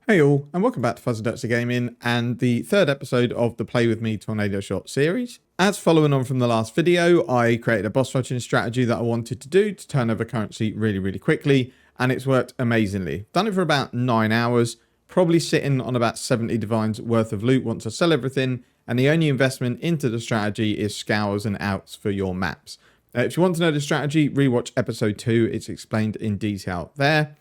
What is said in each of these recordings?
Hey all, and welcome back to Fuzzy Ducks Gaming and the third episode of the Play With Me Tornado Shot series. As following on from the last video, I created a boss rushing strategy that I wanted to do to turn over currency really quickly, and it's worked amazingly. Done it for about 9 hours, probably sitting on about 70 divines worth of loot once I sell everything, and the only investment into the strategy is scours and outs for your maps. If you want to know the strategy, rewatch episode 2, it's explained in detail there.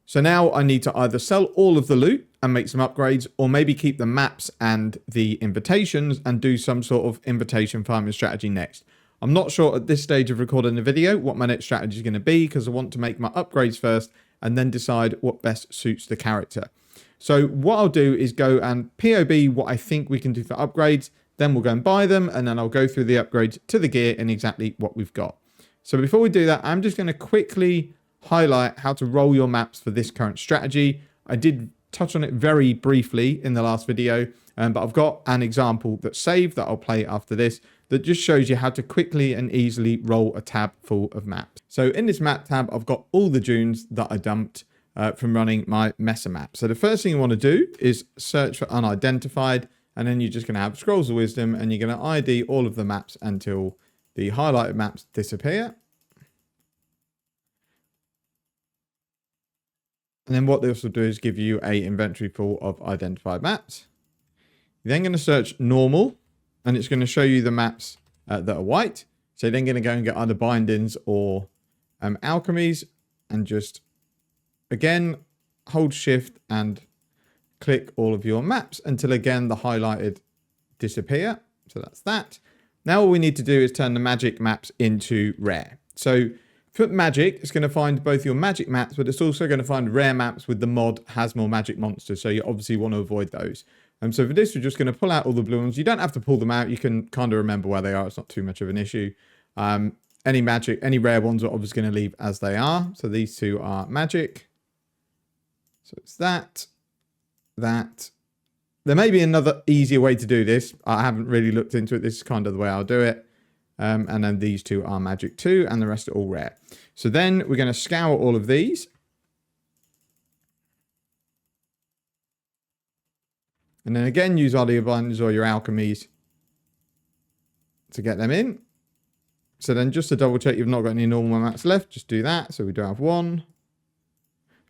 So now I need to either sell all of the loot and make some upgrades, or maybe keep the maps and the invitations and do some sort of invitation farming strategy next. I'm not sure at this stage of recording the video what my next strategy is going to be, because I want to make my upgrades first and then decide what best suits the character. So what I'll do is go and POB what I think we can do for upgrades, then we'll go and buy them, and then I'll go through the upgrades to the gear and exactly what we've got. So before we do that, I'm just going to quickly highlight how to roll your maps for this current strategy. I did touch on it very briefly in the last video, but I've got an example that's saved that I'll play after this that just shows you how to quickly and easily roll a tab full of maps. So in this map tab, I've got all the dunes that I dumped from running my Messer map. So the first thing you want to do is search for unidentified, and then you're just going to have scrolls of wisdom, and you're going to ID all of the maps until the highlighted maps disappear. And then what this will do is give you an inventory full of identified maps. You're then going to search normal, and it's going to show you the maps that are white. So you're then going to go and get either bindings or alchemies, and just, again, hold shift and click all of your maps until, again, the highlighted disappear. So that's that. Now all we need to do is turn the magic maps into rare. So for magic, it's going to find both your magic maps, but it's also going to find rare maps with the mod has more magic monsters. So you obviously want to avoid those. So for this, we're just going to pull out all the blue ones. You don't have to pull them out. You can kind of remember where they are. It's not too much of an issue. Any rare ones are obviously going to leave as they are. So these two are magic. So it's that. There may be another easier way to do this. I haven't really looked into it. This is kind of the way I'll do it. And then these two are magic too, and the rest are all rare. So then we're going to scour all of these. And then again, use either your bindings or your alchemies to get them in. So then just to double check you've not got any normal maps left, just do that. So we do have one.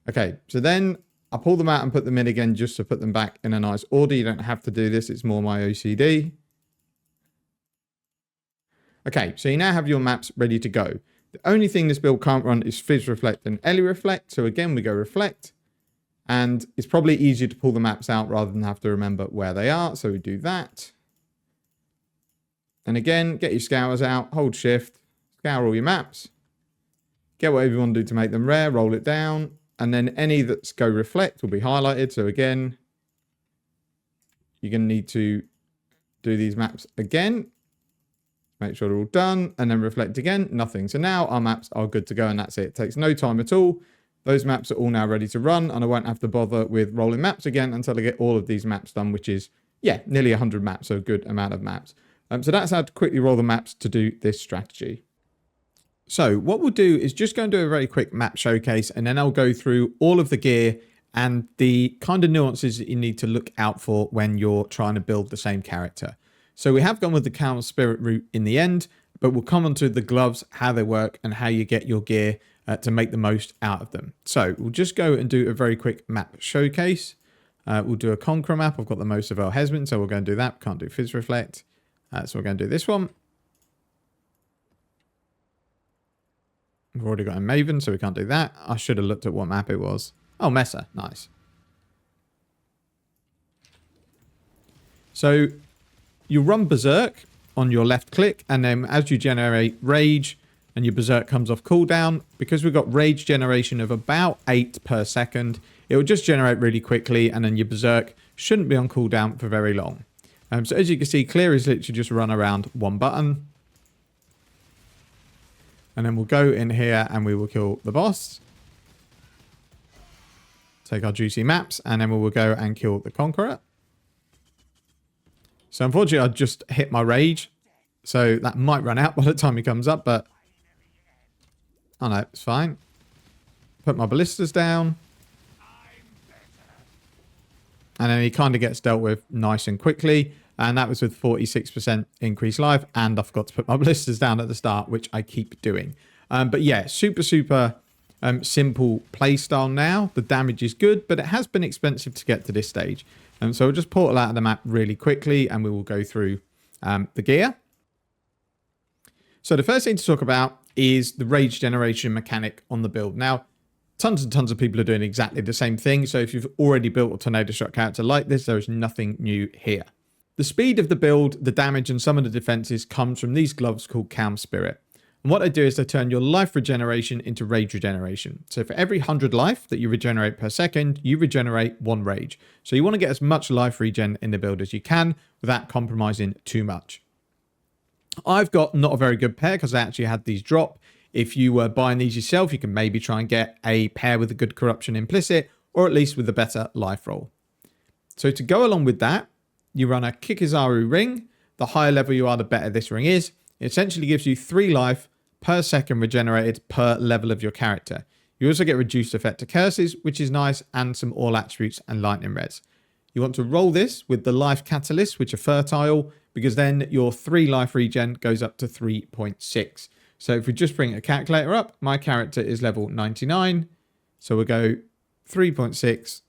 Okay, so then I pull them out and put them in again just to put them back in a nice order. You don't have to do this. It's more my OCD. Okay, so you now have your maps ready to go. The only thing this build can't run is Fizz Reflect and Ellie Reflect. So again, we go Reflect. And it's probably easier to pull the maps out rather than have to remember where they are. So we do that. And again, get your scours out, hold shift, scour all your maps. Get whatever you want to do to make them rare, roll it down. And then any that go Reflect will be highlighted. So again, you're going to need to do these maps again. Make sure they're all done, and then reflect again, nothing. So now our maps are good to go, and that's it. It takes no time at all. Those maps are all now ready to run, and I won't have to bother with rolling maps again until I get all of these maps done, which is, yeah, nearly 100 maps, so a good amount of maps. So that's how to quickly roll the maps to do this strategy. So what we'll do is just go and do a very quick map showcase, and then I'll go through all of the gear and the kind of nuances that you need to look out for when you're trying to build the same character. So we have gone with the Cowl Spirit route in the end, but we'll come on to the gloves, how they work, and how you get your gear to make the most out of them. So we'll just go and do a very quick map showcase. We'll do a Conqueror map. I've got the most of our Hesman, so we'll go and do that. Can't do Fizz Reflect. So we're going to do this one. We've already got a Maven, so we can't do that. I should have looked at what map it was. Oh, Messer. Nice. So you run Berserk on your left click, and then as you generate Rage and your Berserk comes off cooldown, because we've got Rage generation of about 8 per second, it will just generate really quickly, and then your Berserk shouldn't be on cooldown for very long. So as you can see, clear is literally just run around one button. And then we'll go in here and we will kill the boss. Take our juicy maps, and then we will go and kill the Conqueror. So unfortunately, I just hit my Rage. So that might run out by the time he comes up, but oh no, it's fine. Put my ballistas down. And then he kind of gets dealt with nice and quickly. And that was with 46% increased life. And I forgot to put my blisters down at the start, which I keep doing. But yeah, super simple play style now. The damage is good, but it has been expensive to get to this stage. So we'll just portal out of the map really quickly and we will go through the gear. So the first thing to talk about is the rage generation mechanic on the build. Now, tons and tons of people are doing exactly the same thing. So if you've already built a Tornado Shot character like this, there is nothing new here. The speed of the build, the damage, and some of the defenses comes from these gloves called Calm Spirit. And what they do is they turn your life regeneration into rage regeneration. So for every 100 life that you regenerate per second, you regenerate 1 rage. So you want to get as much life regen in the build as you can without compromising too much. I've got not a very good pair because I actually had these drop. If you were buying these yourself, you can maybe try and get a pair with a good corruption implicit, or at least with a better life roll. So to go along with that, you run a Kikizaru ring. The higher level you are, the better this ring is. It essentially gives you 3 life per second regenerated per level of your character. You also get reduced effect to curses, which is nice, and some all attributes and lightning res. You want to roll this with the life catalysts, which are fertile, because then your 3 life regen goes up to 3.6. So if we just bring a calculator up, my character is level 99. So we'll go 3.6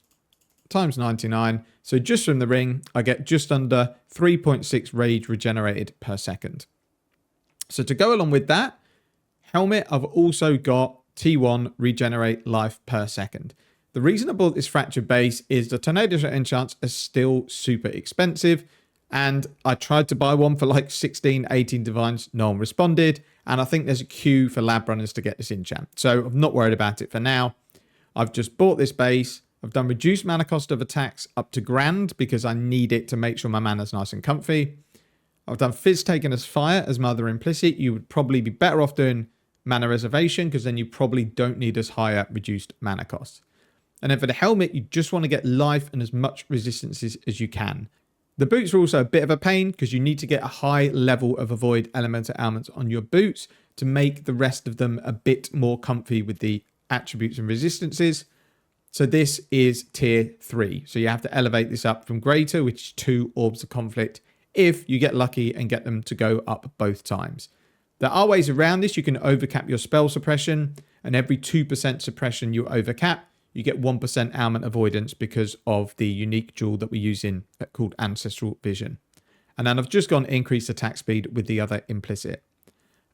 times 99. So just from the ring, I get just under 3.6 rage regenerated per second. So to go along with that helmet, I've also got T1 regenerate life per second. The reason I bought this fractured base is the Tornado Shot enchants are still super expensive. And I tried to buy one for like 16, 18 divines. No one responded. And I think there's a queue for lab runners to get this enchant. So I'm not worried about it for now. I've just bought this base. I've done reduced mana cost of attacks up to grand because I need it to make sure my mana's nice and comfy. I've done Fizz taken as fire as my other implicit. You would probably be better off doing mana reservation because then you probably don't need as higher reduced mana cost. And then for the helmet, you just want to get life and as much resistances as you can. The boots are also a bit of a pain because you need to get a high level of avoid elemental ailments on your boots to make the rest of them a bit more comfy with the attributes and resistances. So this is tier 3. So you have to elevate this up from greater, which is 2 orbs of conflict, if you get lucky and get them to go up both times. There are ways around this. You can overcap your spell suppression, and every 2% suppression you overcap, you get 1% ailment avoidance because of the unique jewel that we use in called Ancestral Vision. And then I've just gone increased attack speed with the other implicit.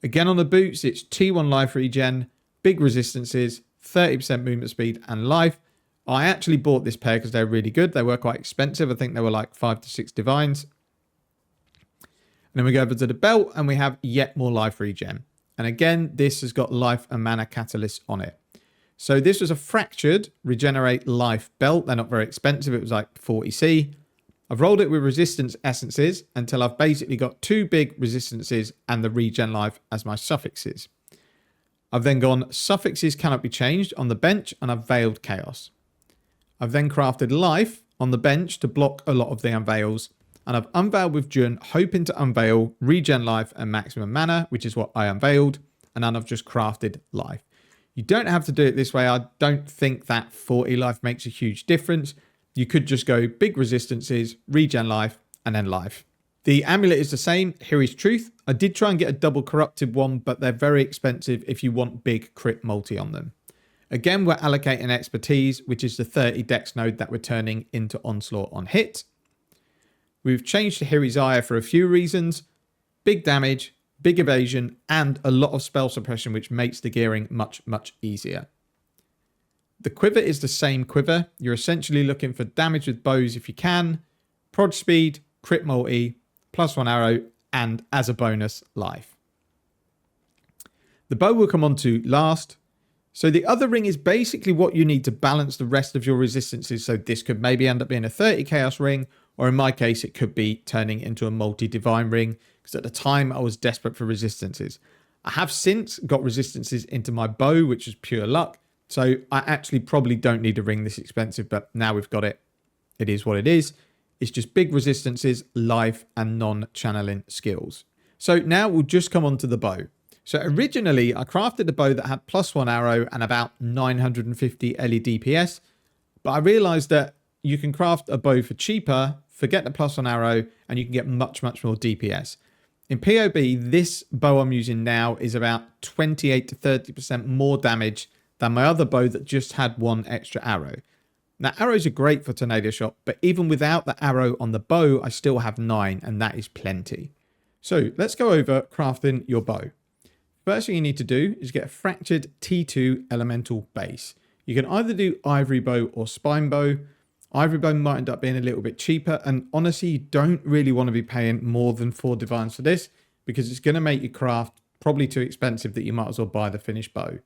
Again on the boots, it's T1 life regen, big resistances, 30% movement speed and life. I actually bought this pair because they're really good. They were quite expensive. I think they were like 5 to 6 divines. And then we go over to the belt and we have yet more life regen. And again, this has got life and mana catalysts on it. So this was a fractured regenerate life belt. They're not very expensive. It was like 40C. I've rolled it with resistance essences until I've basically got 2 big resistances and the regen life as my suffixes. I've then gone suffixes cannot be changed on the bench and I've veiled chaos. I've then crafted life on the bench to block a lot of the unveils. And I've unveiled with Jun, hoping to unveil regen life and maximum mana, which is what I unveiled. And then I've just crafted life. You don't have to do it this way. I don't think that 40 life makes a huge difference. You could just go big resistances, regen life, and then life. The amulet is the same. Here is truth. I did try and get a double corrupted one, but they're very expensive if you want big crit multi on them. Again, we're allocating expertise, which is the 30 dex node that we're turning into onslaught on hit. We've changed to Hirizaya for a few reasons. Big damage, big evasion, and a lot of spell suppression, which makes the gearing much, much easier. The quiver is the same quiver. You're essentially looking for damage with bows if you can, proj speed, crit multi, +1 arrow, and as a bonus, life. The bow will come on to last. So the other ring is basically what you need to balance the rest of your resistances. So this could maybe end up being a 30 chaos ring, or in my case, it could be turning into a multi-divine ring, because at the time I was desperate for resistances. I have since got resistances into my bow, which is pure luck. So I actually probably don't need a ring this expensive, but now we've got it. It is what it is. It's just big resistances, life, and non-channeling skills. So now we'll just come on to the bow. So originally I crafted a bow that had +1 arrow and about 950 LED PS, but I realized that you can craft a bow for cheaper, forget the plus on arrow, and you can get much, much more DPS. In PoB, this bow I'm using now is about 28 to 30% more damage than my other bow that just had one extra arrow. Now, arrows are great for tornado shot, but even without the arrow on the bow, I still have 9, and that is plenty. So let's go over crafting your bow. First thing you need to do is get a fractured T2 elemental base. You can either do ivory bow or spine bow. Ivory bow might end up being a little bit cheaper, and honestly, you don't really want to be paying more than 4 divines for this because it's going to make your craft probably too expensive that you might as well buy the finished bow.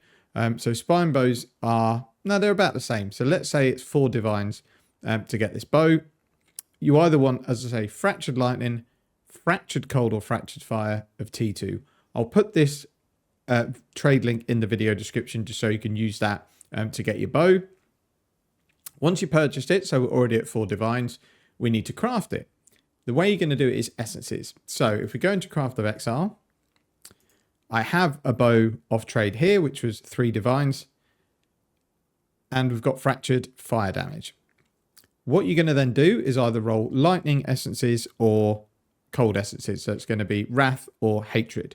So spine bows are, no, they're about the same. So let's say it's 4 divines to get this bow. You either want, as I say, fractured lightning, fractured cold, or fractured fire of T2. I'll put this trade link in the video description just so you can use that to get your bow. Once you purchased it, so we're already at 4 divines, we need to craft it. The way you're going to do it is essences. So if we go into Craft of Exile, I have a bow off trade here, which was 3 divines, and we've got fractured fire damage. What you're going to then do is either roll lightning essences or cold essences. So it's going to be wrath or hatred.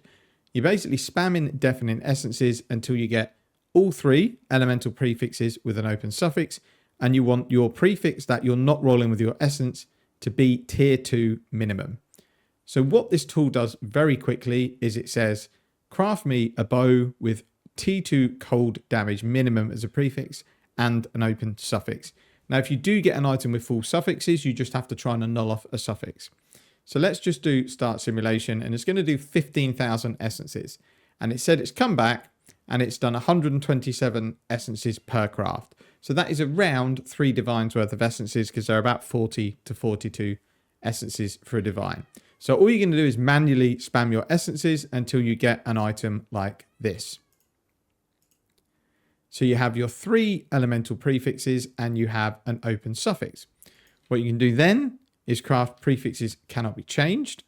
You're basically spamming deafening essences until you get all 3 elemental prefixes with an open suffix, and you want your prefix that you're not rolling with your essence to be tier 2 minimum. So what this tool does very quickly is it says, craft me a bow with T2 cold damage minimum as a prefix and an open suffix. Now, if you do get an item with full suffixes, you just have to try and annul off a suffix. So let's just do start simulation, and it's going to do 15,000 essences. And it said it's come back and it's done 127 essences per craft. So that is around 3 divines worth of essences because they're about 40 to 42 essences for a divine. So all you're going to do is manually spam your essences until you get an item like this. So you have your 3 elemental prefixes and you have an open suffix. What you can do then is craft prefixes cannot be changed.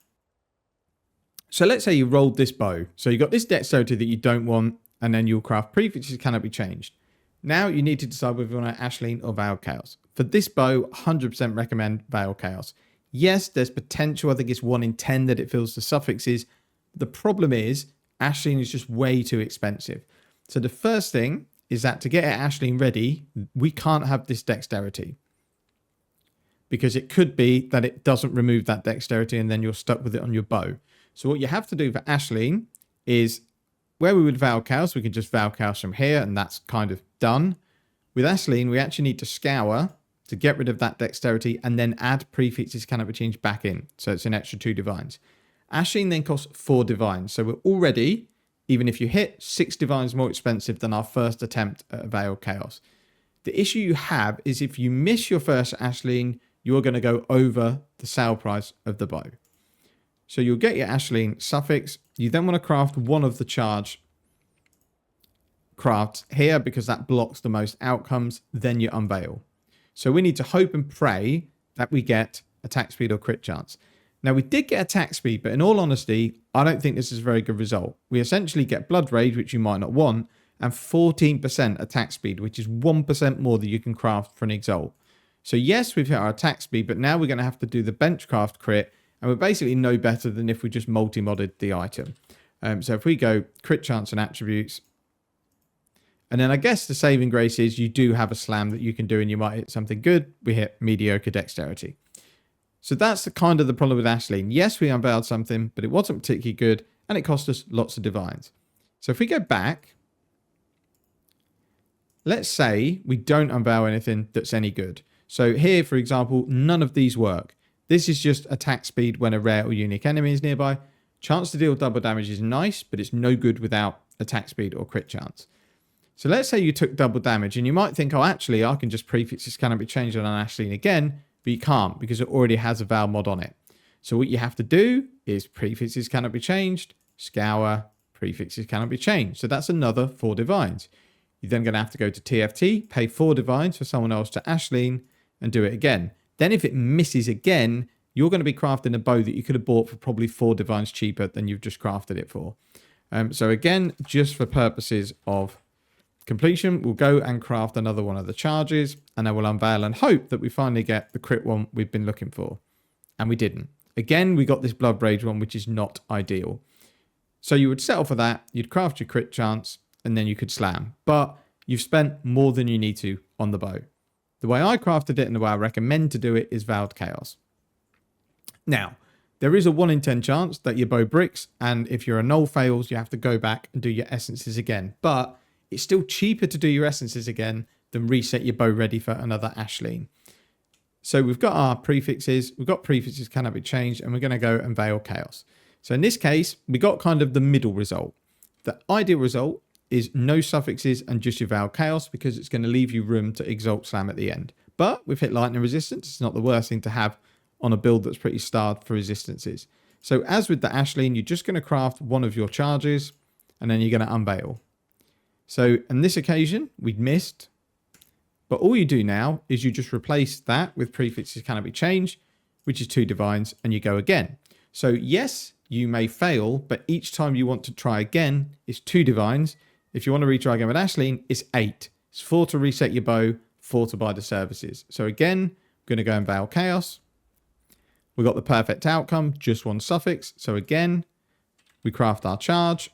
So let's say you rolled this bow. So you got this dexterity that you don't want, and then you'll craft prefixes cannot be changed. Now you need to decide whether you want Ashleen or Veil Chaos. For this bow, 100% recommend Veil Chaos. Yes, there's potential. I think it's 1 in 10 that it fills the suffixes. The problem is Ashleen is just way too expensive. So the first thing is that to get Ashleen ready, we can't have this dexterity, because it could be that it doesn't remove that dexterity and then you're stuck with it on your bow. So what you have to do for Ashleen is, where we would Veil Chaos, we can just Veil Chaos from here, and that's kind of done. With Ashleen, we actually need to scour to get rid of that dexterity and then add prefixes cannot be changed back in. So it's an extra 2 divines. Ashleen then costs 4 divines. So we're already, even if you hit, 6 divines more expensive than our first attempt at Veil Chaos. The issue you have is if you miss your first Ashleen, you're going to go over the sale price of the bow. So you'll get your Ashleen suffix. You then want to craft one of the charge crafts here because that blocks the most outcomes. Then you unveil. So we need to hope and pray that we get attack speed or crit chance. Now we did get attack speed, but in all honesty, I don't think this is a very good result. We essentially get blood rage, which you might not want, and 14% attack speed, which is 1% more than you can craft for an Exalt. So yes, we've hit our attack speed, but now we're going to have to do the benchcraft crit, and we're basically no better than if we just multi-modded the item. So if we go crit chance and attributes, and then I guess the saving grace is you do have a slam that you can do and you might hit something good. We hit mediocre dexterity. So that's the kind of the problem with Ashleen. Yes, we unveiled something, but it wasn't particularly good and it cost us lots of divines. So if we go back, let's say we don't unveil anything that's any good. So here, for example, none of these work. This is just attack speed when a rare or unique enemy is nearby. Chance to deal double damage is nice, but it's no good without attack speed or crit chance. So let's say you took double damage and you might think, oh, actually, I can just prefix this cannot be changed on an Ashleen again, but you can't because it already has a Val mod on it. So what you have to do is prefixes cannot be changed, scour, prefixes cannot be changed. So that's another 4 divines. You're then going to have to go to TFT, pay 4 divines for someone else to Ashleen and do it again. Then if it misses again, you're going to be crafting a bow that you could have bought for probably 4 divines cheaper than you've just crafted it for. So again, just for purposes of completion, we'll go and craft another one of the charges, and then we'll unveil and hope that we finally get the crit one we've been looking for. And we didn't. Again, we got this Blood Rage one, which is not ideal. So you would settle for that, you'd craft your crit chance, and then you could slam. But you've spent more than you need to on the bow. The way I crafted it and the way I recommend to do it is Veiled Chaos. Now, there is a 1 in 10 chance that your bow bricks, and if your null fails, you have to go back and do your essences again. But it's still cheaper to do your essences again than reset your bow ready for another Ashleen. So we've got our prefixes, we've got prefixes cannot be changed, and we're going to go and Veil Chaos. So in this case, we got kind of the middle result. The ideal result is no suffixes and just your Veil Chaos, because it's going to leave you room to Exalt Slam at the end. But we've hit lightning resistance. It's not the worst thing to have on a build that's pretty starved for resistances. So as with the Ashleen, you're just going to craft one of your charges, and then you're going to unveil. So on this occasion, we'd missed. But all you do now is you just replace that with prefixes cannot be changed, which is 2 divines, and you go again. So yes, you may fail, but each time you want to try again, it's 2 divines. If you want to retry again with Ashleen, it's 8. It's 4 to reset your bow, 4 to buy the services. So again, I'm going to go and Veil Chaos. We got the perfect outcome, just 1 suffix. So again, we craft our charge.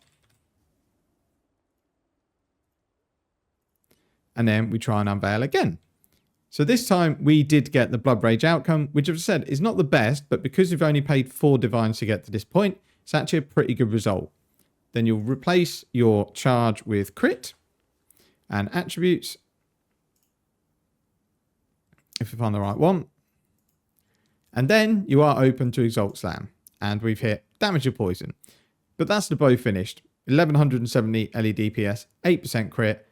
And then we try and unveil again. So this time we did get the Blood Rage outcome, which I've said is not the best, but because we've only paid 4 divines to get to this point, it's actually a pretty good result. Then you'll replace your charge with crit and attributes, if you find the right one. And then you are open to Exalt Slam. And we've hit damage or poison. But that's the bow finished. 1170 LED PS, 8% crit.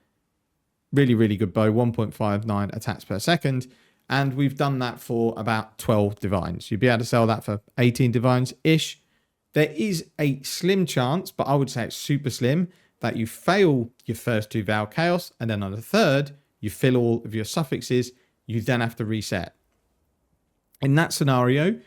Really, really good bow, 1.59 attacks per second. And we've done that for about 12 divines. You'd be able to sell that for 18 divines-ish. There is a slim chance, but I would say it's super slim, that you fail your first 2 Veil Chaos, and then on the third, you fill all of your suffixes. You then have to reset. In that scenario,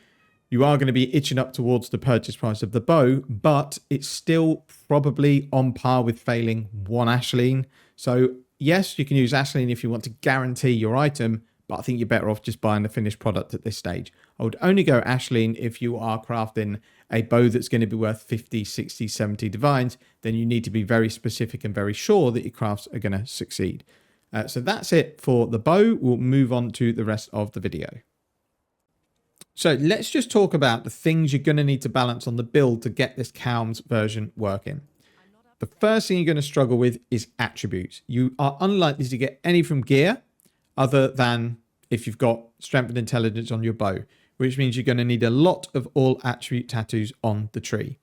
you are going to be itching up towards the purchase price of the bow, but it's still probably on par with failing 1 Ashleen. So yes, you can use Ashleen if you want to guarantee your item, but I think you're better off just buying the finished product at this stage. I would only go Ashleen if you are crafting a bow that's going to be worth 50, 60, 70 divines. Then you need to be very specific and very sure that your crafts are going to succeed. So that's it for the bow. We'll move on to the rest of the video. So let's just talk about the things you're going to need to balance on the build to get this Calms version working. The first thing you're going to struggle with is attributes. You are unlikely to get any from gear other than if you've got strength and intelligence on your bow, which means you're going to need a lot of all attribute tattoos on the tree.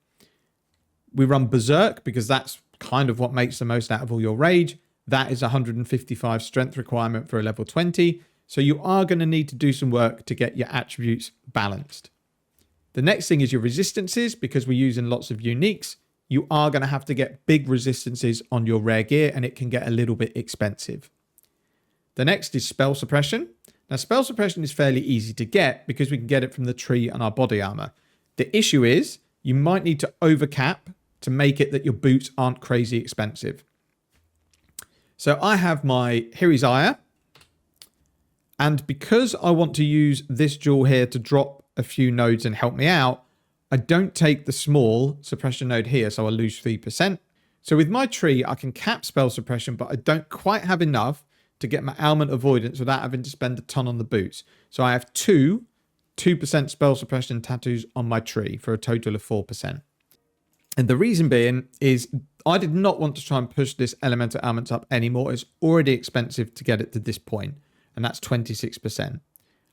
We run Berserk because that's kind of what makes the most out of all your rage. That is 155 strength requirement for a level 20. So you are going to need to do some work to get your attributes balanced. The next thing is your resistances, because we're using lots of uniques. You are going to have to get big resistances on your rare gear, and it can get a little bit expensive. The next is spell suppression. Now, spell suppression is fairly easy to get because we can get it from the tree and our body armor. The issue is you might need to overcap to make it that your boots aren't crazy expensive. So I have my Exile, and because I want to use this jewel here to drop a few nodes and help me out, I don't take the small suppression node here, so I lose 3%. So with my tree, I can cap spell suppression, but I don't quite have enough to get my ailment avoidance without having to spend a ton on the boots. So I have 2% spell suppression tattoos on my tree for a total of 4%. And the reason being is I did not want to try and push this elemental ailments up anymore. It's already expensive to get it to this point, and that's 26%.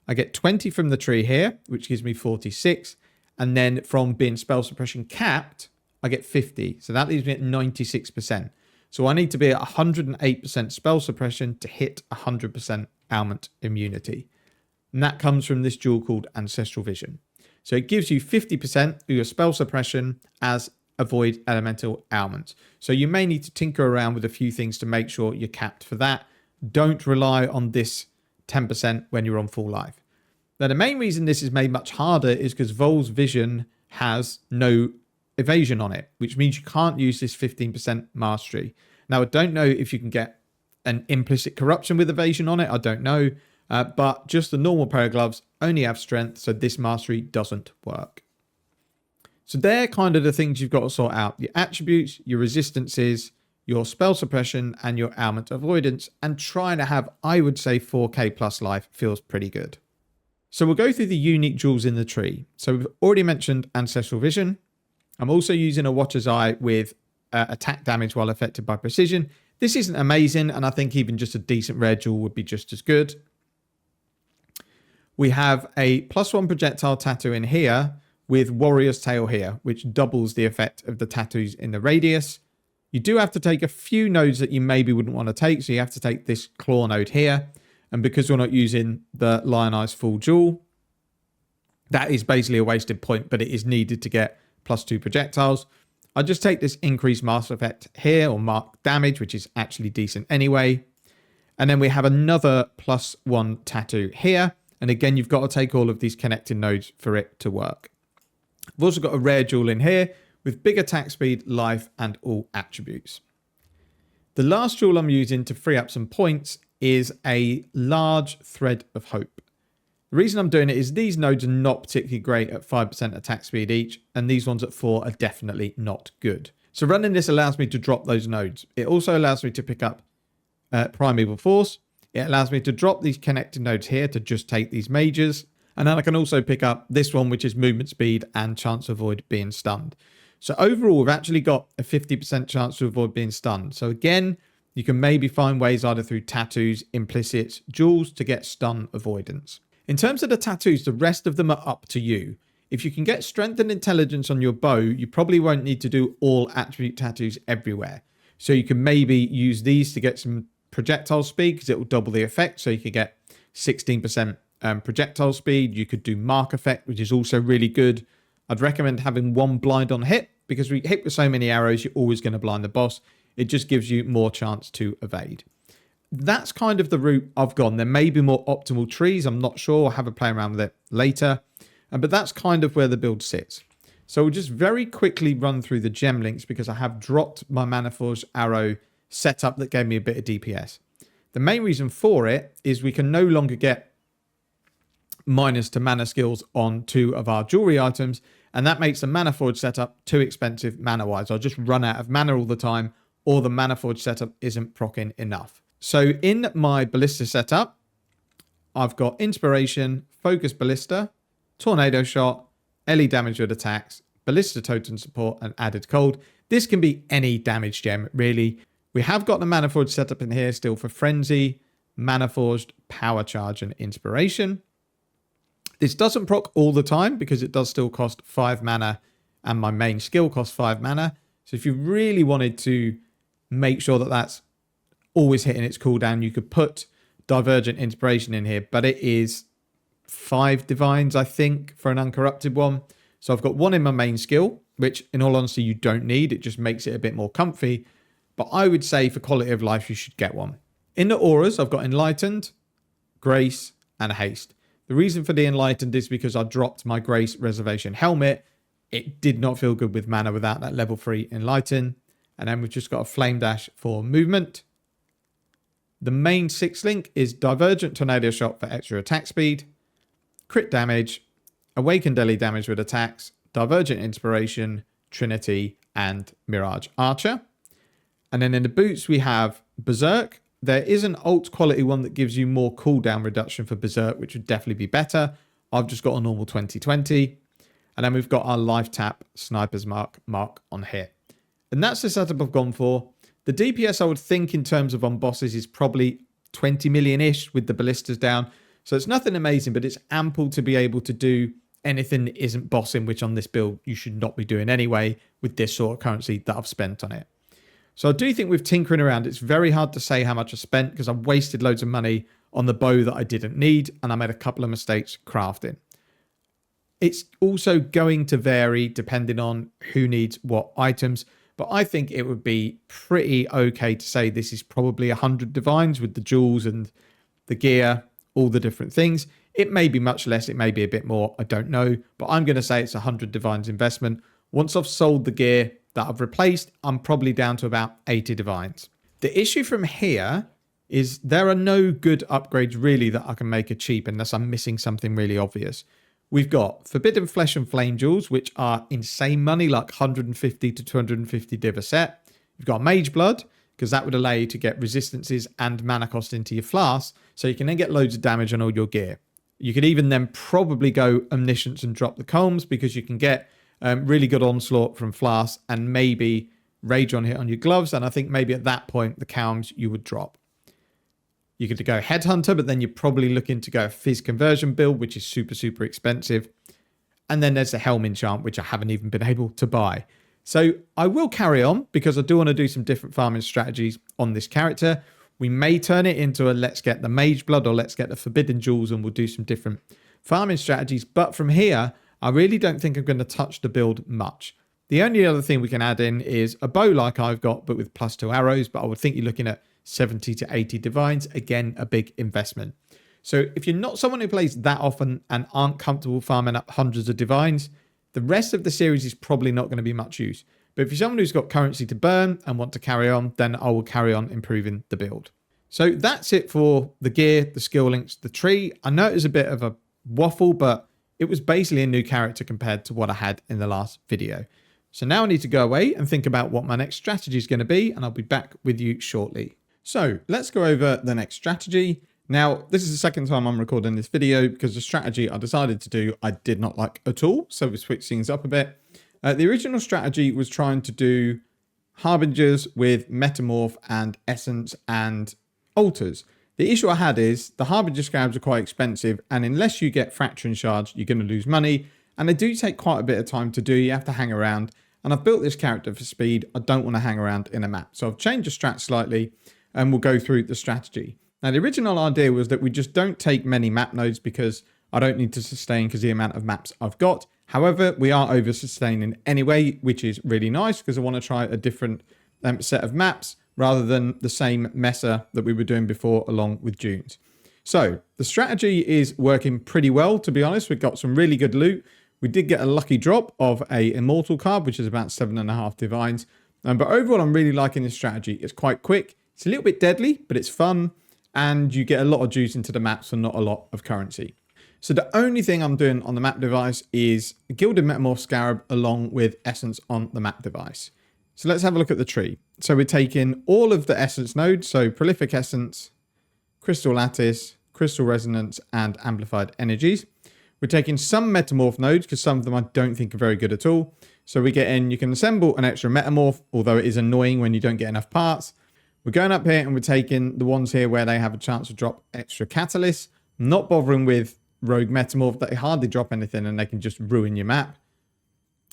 I get 20 from the tree here, which gives me 46. And then from being spell suppression capped, I get 50. So that leaves me at 96%. So I need to be at 108% spell suppression to hit 100% ailment immunity. And that comes from this jewel called Ancestral Vision. So it gives you 50% of your spell suppression as avoid elemental ailments. So you may need to tinker around with a few things to make sure you're capped for that. Don't rely on this 10% when you're on full life. Now, the main reason this is made much harder is because Vol's Vision has no evasion on it, which means you can't use this 15% mastery. Now, I don't know if you can get an implicit corruption with evasion on it. I don't know. But just the normal pair of gloves only have strength, so this mastery doesn't work. So they're kind of the things you've got to sort out. Your attributes, your resistances, your spell suppression, and your ailment avoidance. And trying to have, I would say, 4k plus life feels pretty good. So we'll go through the unique jewels in the tree. So we've already mentioned Ancestral Vision. I'm also using a Watcher's Eye with attack damage while affected by precision. This isn't amazing, and I think even just a decent rare jewel would be just as good. We have a +1 projectile tattoo in here with Warrior's Tail here, which doubles the effect of the tattoos in the radius. You do have to take a few nodes that you maybe wouldn't want to take, so you have to take this claw node here. And because we're not using the Lionized Full Jewel, that is basically a wasted point, but it is needed to get +2 projectiles. I just take this increased master effect here, or mark damage, which is actually decent anyway. And then we have another +1 tattoo here. And again, you've got to take all of these connecting nodes for it to work. We've also got a rare jewel in here with big attack speed, life, and all attributes. The last jewel I'm using to free up some points is a large thread of hope. The reason I'm doing it is these nodes are not particularly great at 5% attack speed each, and these ones at 4 are definitely not good. So running this allows me to drop those nodes. It also allows me to pick up Primeval Force. It allows me to drop these connected nodes here to just take these mages. And then I can also pick up this one, which is movement speed and chance to avoid being stunned. So overall, we've actually got a 50% chance to avoid being stunned. So again, you can maybe find ways either through tattoos, implicits, jewels to get stun avoidance. In terms of the tattoos, the rest of them are up to you. If you can get strength and intelligence on your bow, you probably won't need to do all attribute tattoos everywhere. So you can maybe use these to get some projectile speed because it will double the effect. So you could get 16% projectile speed. You could do mark effect, which is also really good. I'd recommend having 1 blind on hit because we hit with so many arrows, you're always going to blind the boss. It just gives you more chance to evade. That's kind of the route I've gone. There may be more optimal trees. I'm not sure. I'll have a play around with it later. But that's kind of where the build sits. So we'll just very quickly run through the gem links because I have dropped my Manaforge arrow setup that gave me a bit of DPS. The main reason for it is we can no longer get minus to mana skills on 2 of our jewelry items, and that makes the Manaforge setup too expensive mana-wise. I'll just run out of mana all the time, or the Manaforge setup isn't proccing enough. So in my Ballista setup, I've got Inspiration, Focus Ballista, Tornado Shot, LE damage with attacks, Ballista Totem support, and added cold. This can be any damage gem, really. We have got the Manaforge setup in here still for Frenzy, Manaforged, Power Charge, and Inspiration. This doesn't proc all the time because it does still cost 5 mana, and my main skill costs 5 mana. So if you really wanted to make sure that that's always hitting its cooldown, you could put Divergent Inspiration in here, but it is 5 divines, I think, for an uncorrupted one. So I've got 1 in my main skill, which in all honesty you don't need. It just makes it a bit more comfy. But I would say for quality of life, you should get 1. In the auras, I've got Enlightened, Grace, and Haste. The reason for the Enlightened is because I dropped my Grace Reservation Helmet. It did not feel good with mana without that level 3 Enlighten. And then we've just got a Flame Dash for movement. The main 6 link is Divergent Tornado Shot for extra attack speed, crit damage, Awakened LE damage with attacks, Divergent Inspiration, Trinity, and Mirage Archer. And then in the boots, we have Berserk. There is an alt quality one that gives you more cooldown reduction for Berserk, which would definitely be better. I've just got a normal 20/20. And then we've got our life tap Sniper's Mark on here. And that's the setup I've gone for. The DPS I would think in terms of on bosses is probably 20 million-ish with the ballistas down. So it's nothing amazing, but it's ample to be able to do anything that isn't bossing, which on this build you should not be doing anyway with this sort of currency that I've spent on it. So I do think with tinkering around, it's very hard to say how much I spent because I've wasted loads of money on the bow that I didn't need, and I made a couple of mistakes crafting. It's also going to vary depending on who needs what items, but I think it would be pretty okay to say this is probably 100 divines with the jewels and the gear, all the different things. It may be much less, it may be a bit more, I don't know, but I'm going to say it's 100 divines investment. Once I've sold the gear that I've replaced, I'm probably down to about 80 divines. The issue from here is there are no good upgrades really that I can make it cheap unless I'm missing something really obvious. We've got Forbidden Flesh and Flame Jewels, which are insane money, like 150 to 250 div a set. You've got Mage Blood, because that would allow you to get resistances and mana cost into your flasks, so you can then get loads of damage on all your gear. You could even then probably go Omniscience and drop the Combs, because you can get really good onslaught from flasks and maybe Rage on hit on your gloves, and I think maybe at that point the Combs you would drop. You could go Headhunter, but then you're probably looking to go a Fizz conversion build, which is super, super expensive. And then there's the Helm enchant, which I haven't even been able to buy. So I will carry on because I do want to do some different farming strategies on this character. We may turn it into a let's get the Mage Blood or let's get the Forbidden Jewels, and we'll do some different farming strategies. But from here, I really don't think I'm going to touch the build much. The only other thing we can add in is a bow like I've got, but with +2 arrows. But I would think you're looking at 70 to 80 divines. Again, a big investment. So if you're not someone who plays that often and aren't comfortable farming up hundreds of divines, the rest of the series is probably not going to be much use. But if you're someone who's got currency to burn and want to carry on, then I will carry on improving the build. So that's it for the gear, the skill links, the tree. I know it was a bit of a waffle, but it was basically a new character compared to what I had in the last video. So now I need to go away and think about what my next strategy is going to be, and I'll be back with you shortly. So let's go over the next strategy. Now, this is the second time I'm recording this video because the strategy I decided to do I did not like at all, so we switched things up a bit. The original strategy was trying to do Harbingers with Metamorph and Essence and Altars. The issue I had is the Harbinger Scabs are quite expensive, and unless you get Fracturing Shards, you're going to lose money, and they do take quite a bit of time to do. You have to hang around, and I've built this character for speed. I don't want to hang around in a map, so I've changed the strat slightly, and we'll go through the strategy. Now, the original idea was that we just don't take many map nodes because I don't need to sustain because the amount of maps I've got. However, we are over sustaining anyway, which is really nice because I want to try a different set of maps rather than the same messer that we were doing before along with Dunes. So the strategy is working pretty well, to be honest. We've got some really good loot. We did get a lucky drop of a Immortal card, which is about 7.5 divines. But overall, I'm really liking this strategy. It's quite quick. It's a little bit deadly, but it's fun. And you get a lot of juice into the maps and not a lot of currency. So the only thing I'm doing on the map device is Gilded Metamorph Scarab along with Essence on the map device. So let's have a look at the tree. So we're taking all of the Essence nodes. So Prolific Essence, Crystal Lattice, Crystal Resonance, and Amplified Energies. We're taking some Metamorph nodes because some of them I don't think are very good at all. So we get in, you can assemble an extra Metamorph, although it is annoying when you don't get enough parts. We're going up here and we're taking the ones here where they have a chance to drop extra catalysts. Not bothering with Rogue Metamorph. They hardly drop anything and they can just ruin your map.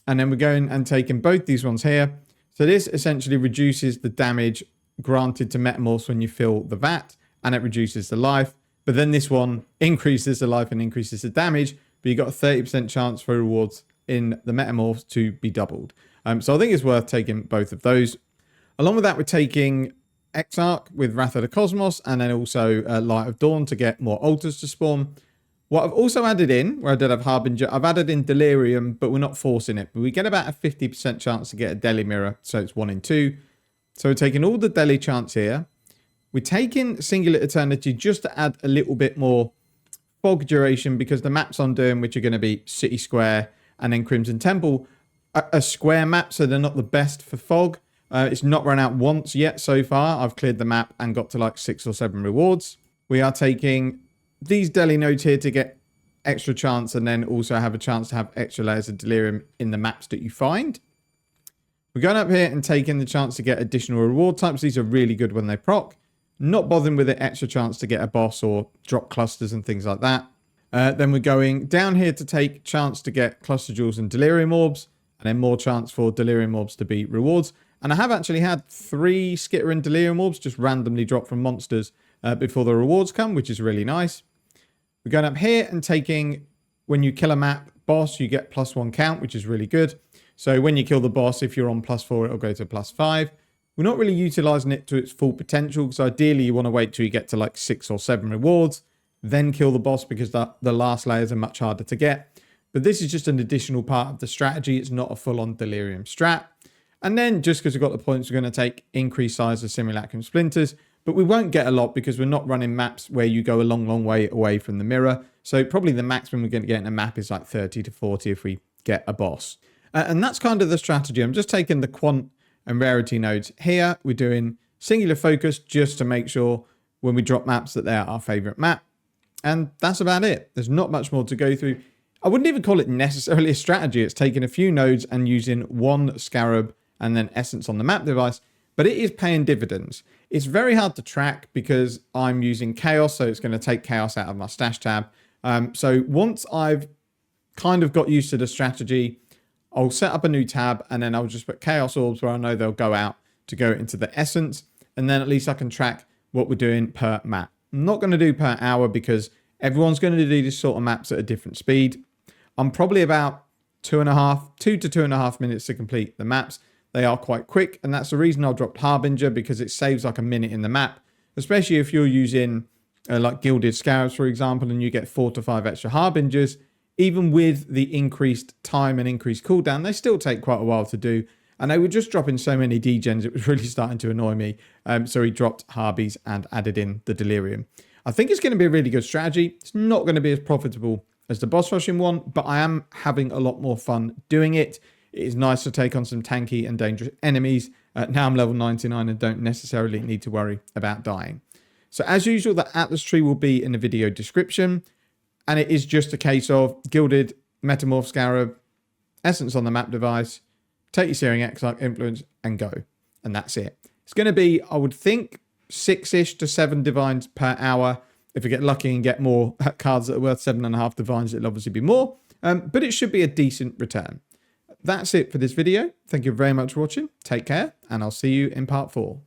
And then we're going and taking both these ones here. So this essentially reduces the damage granted to Metamorphs when you fill the vat, and it reduces the life. But then this one increases the life and increases the damage, but you got a 30% chance for rewards in the Metamorphs to be doubled. So I think it's worth taking both of those. Along with that, we're taking Exile with Wrath of the Cosmos, and then also Light of Dawn to get more altars to spawn. What I've also added in, where I did have Harbinger, I've added in Delirium, but we're not forcing it. But we get about a 50% chance to get a Deli Mirror, so it's 1 in 2. So we're taking all the Deli chance here. We're taking Singular Eternity just to add a little bit more fog duration, because the maps I'm doing, which are going to be City Square and then Crimson Temple, are square maps, so they're not the best for fog. It's not run out once yet so far. I've cleared the map and got to like 6 or 7 rewards. We are taking these Deli nodes here to get extra chance, and then also have a chance to have extra layers of Delirium in the maps that you find. We're going up here and taking the chance to get additional reward types. These are really good when they proc. Not bothering with the extra chance to get a boss or drop clusters and things like that. Then we're going down here to take chance to get Cluster Jewels and Delirium Orbs, and then more chance for Delirium Orbs to be rewards. And I have actually had 3 Skitter and Delirium Orbs just randomly drop from monsters before the rewards come, which is really nice. We're going up here and taking, when you kill a map boss, you get +1 count, which is really good. So when you kill the boss, if you're on +4, it'll go to +5. We're not really utilizing it to its full potential, because ideally you want to wait till you get to like 6 or 7 rewards, then kill the boss, because the last layers are much harder to get. But this is just an additional part of the strategy. It's not a full-on Delirium strat. And then just because we've got the points, we're going to take increased size of Simulacrum Splinters. but we won't get a lot because we're not running maps where you go a long way away from the mirror. So probably the maximum we're going to get in a map is like 30 to 40 if we get a boss. And that's kind of the strategy. I'm just taking the quant and rarity nodes here. We're doing singular focus just to make sure when we drop maps that they're our favorite map. And that's about it. There's not much more to go through. I wouldn't even call it necessarily a strategy. It's taking a few nodes and using one scarab and then essence on the map device, but it is paying dividends. It's very hard to track because I'm using chaos, so it's going to take chaos out of my stash tab. So once I've kind of got used to the strategy, I'll set up a new tab and then I'll just put chaos orbs where I know they'll go out to go into the essence. And then at least I can track what we're doing per map. I'm not going to do per hour because everyone's going to do these sort of maps at a different speed. I'm probably about 2 to 2.5 minutes to complete the maps. They are quite quick, and that's the reason I dropped Harbinger, because it saves like a minute in the map, especially if you're using like Gilded Scarabs, for example, and you get 4 to 5 extra Harbingers. Even with the increased time and increased cooldown, they still take quite a while to do, and they were just dropping so many degens, it was really starting to annoy me. So he dropped Harbies and added in the Delirium. I think it's going to be a really good strategy. It's not going to be as profitable as the boss rushing one, but I am having a lot more fun doing it. It is nice to take on some tanky and dangerous enemies. Now I'm level 99 and don't necessarily need to worry about dying. So as usual, the Atlas tree will be in the video description. And it is just a case of Gilded Metamorph Scarab, Essence on the map device, take your Searing Exile Influence and go. And that's it. It's going to be, I would think, 6-ish to 7 divines per hour. If we get lucky and get more cards that are worth 7.5 divines, it'll obviously be more. But it should be a decent return. That's it for this video. Thank you very much for watching. Take care, and I'll see you in part 4.